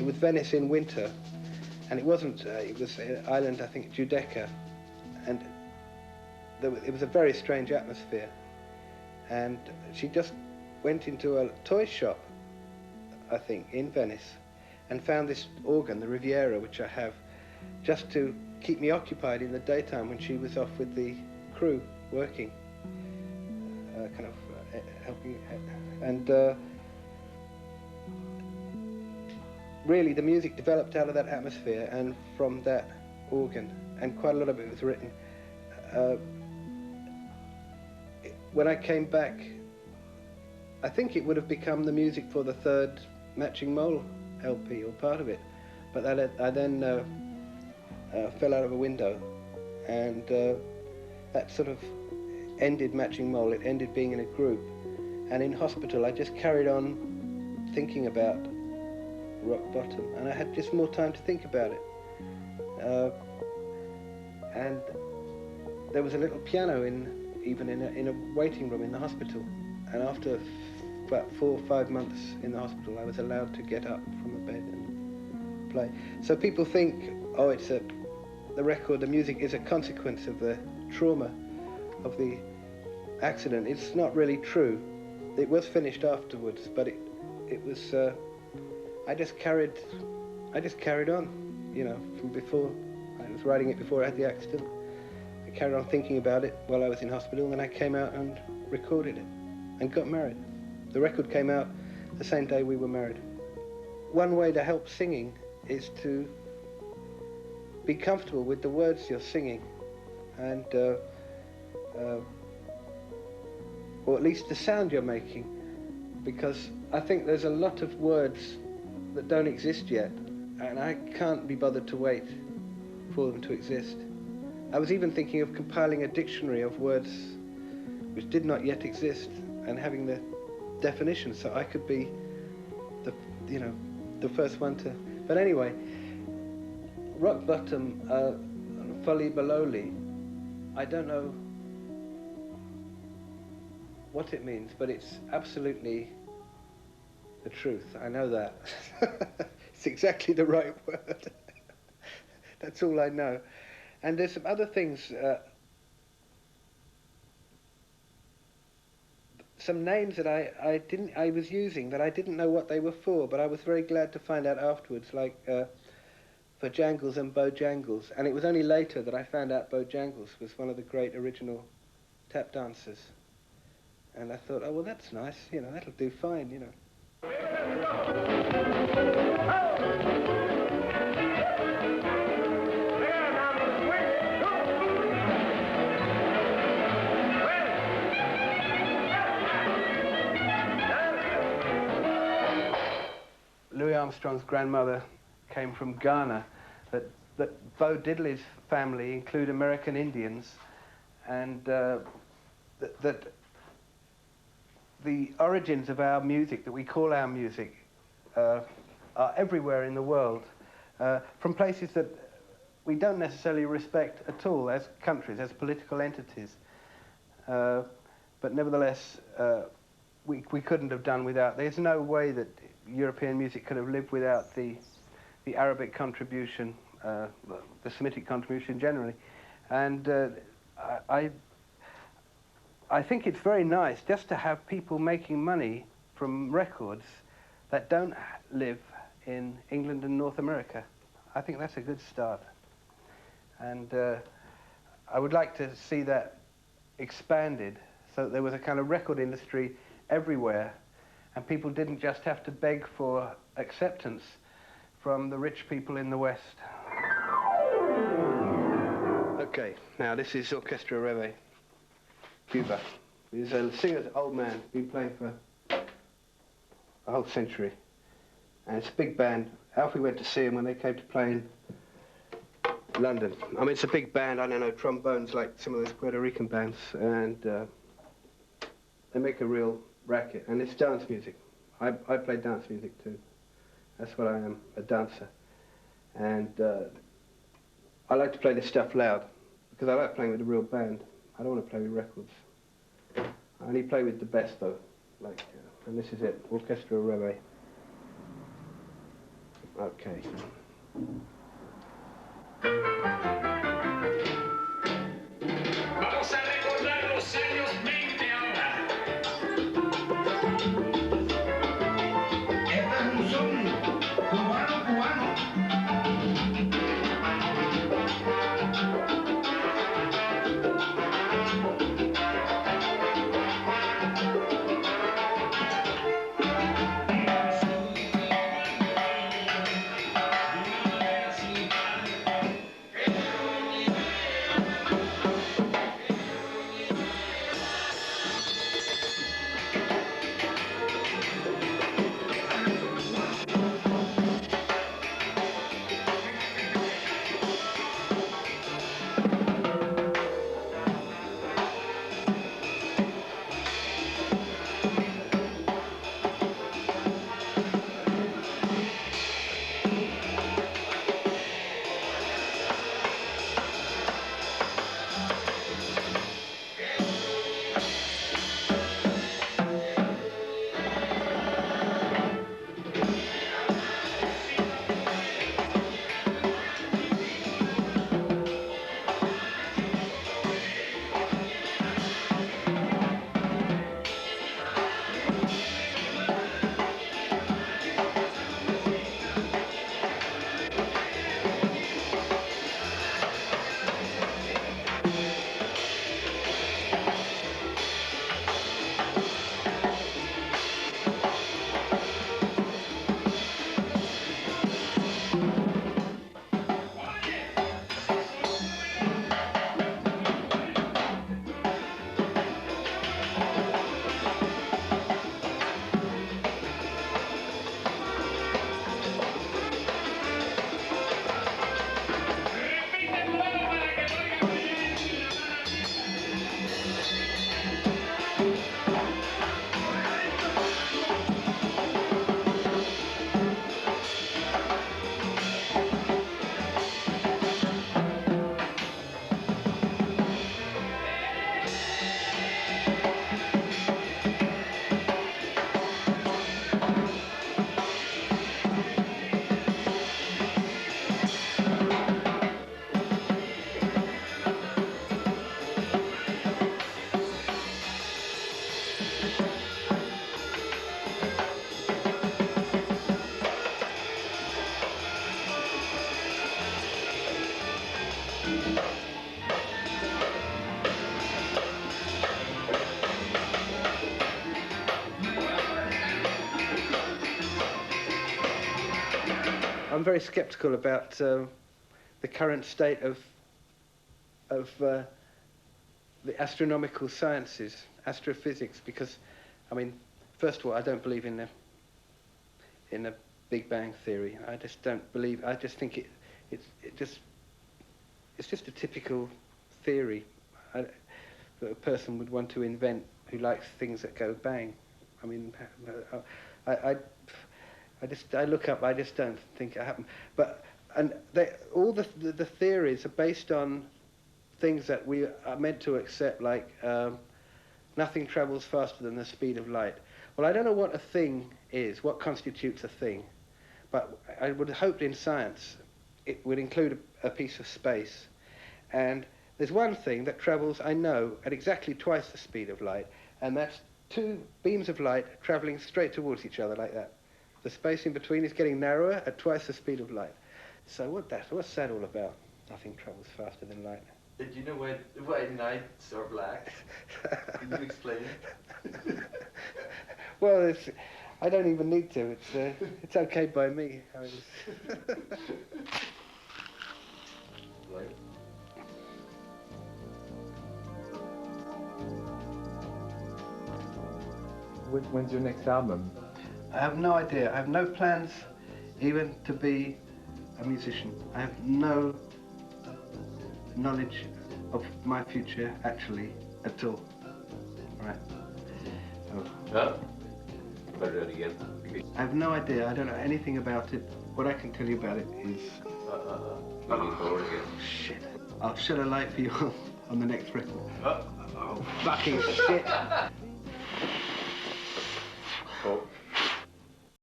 was Venice in winter, and it wasn't, it was island, I think, Giudecca, and it was a very strange atmosphere. And she just went into a toy shop, I think, in Venice, and found this organ, the Riviera, which I have, just to keep me occupied in the daytime when she was off with the crew working, kind of helping. And really the music developed out of that atmosphere and from that organ, and quite a lot of it was written. When I came back, I think it would have become the music for the third Matching Mole LP, or part of it, but I then fell out of a window, and that sort of ended Matching Mole. It ended being in a group, and in hospital I just carried on thinking about Rock Bottom, and I had just more time to think about it. And there was a little piano even in a waiting room in the hospital, and after about 4 or 5 months in the hospital, I was allowed to get up from the bed and play. So people think, oh, the record, the music is a consequence of the trauma of the accident. It's not really true. It was finished afterwards, but it was. I just carried on, you know, from before. I was writing it before I had the accident. I carried on thinking about it while I was in hospital, and then I came out and recorded it and got married. The record came out the same day we were married. One way to help singing is to be comfortable with the words you're singing, and or at least the sound you're making, because I think there's a lot of words that don't exist yet, and I can't be bothered to wait for them to exist. I was even thinking of compiling a dictionary of words which did not yet exist, and having the definitions so I could be the first one to. But anyway, Rock Bottom, Folly Baloli, I don't know what it means, but it's absolutely the truth. I know that. It's exactly the right word. That's all I know. And there's some other things, some names that I was using that I didn't know what they were for, but I was very glad to find out afterwards, like for Jangles and Bojangles. And it was only later that I found out Bojangles was one of the great original tap dancers. And I thought, oh, well, that's nice, you know, that'll do fine, you know. Louis Armstrong's grandmother came from Ghana, that Bo Diddley's family include American Indians, and that the origins of our music, that we call our music, are everywhere in the world, from places that we don't necessarily respect at all as countries, as political entities. But nevertheless, we couldn't have done without. There's no way that European music could have lived without the Arabic contribution, the Semitic contribution generally. And I think it's very nice just to have people making money from records that don't live in England and North America. I think that's a good start. And I would like to see that expanded so that there was a kind of record industry everywhere, and people didn't just have to beg for acceptance from the rich people in the West. Okay, now this is Orchestra Reve, Cuba. He's a singer's old man, been playing for a whole century. And it's a big band. Alfie went to see him when they came to play in London. I mean, it's a big band, I don't know, trombones like some of those Puerto Rican bands, and they make a real racket, and it's dance music. I play dance music too. That's what I am, a dancer. And I like to play this stuff loud, because I like playing with a real band. I don't want to play with records. I only play with the best though, like, and this is it, Orchestra Reve. Okay. Vamos a recordar los años 20 ahora. Este es un son cubano. I'm very sceptical about the current state of the astronomical sciences, astrophysics, because, I mean, first of all, I don't believe in the Big Bang theory. I just don't believe. I just think it's just a typical theory that a person would want to invent who likes things that go bang. I mean, I look up. I just don't think it happened. But all the theories are based on things that we are meant to accept, like nothing travels faster than the speed of light. Well, I don't know what a thing is, what constitutes a thing, but I would hope in science it would include a piece of space. And there's one thing that travels, I know, at exactly twice the speed of light, and that's two beams of light traveling straight towards each other like that. The space in between is getting narrower at twice the speed of light. So what's that all about? Nothing travels faster than light. Did you know why nights are black? Can you explain it? Well, I don't even need to. It's okay by me. I mean, Right. When's your next album? I have no idea. I have no plans even to be a musician. I have no knowledge of my future, actually, at all. Right. So, Huh? Better do it again. I have no idea. I don't know anything about it. What I can tell you about it is... Moving forward again. Shit. I'll shed a light for you on the next record. Oh. Oh, fucking shit.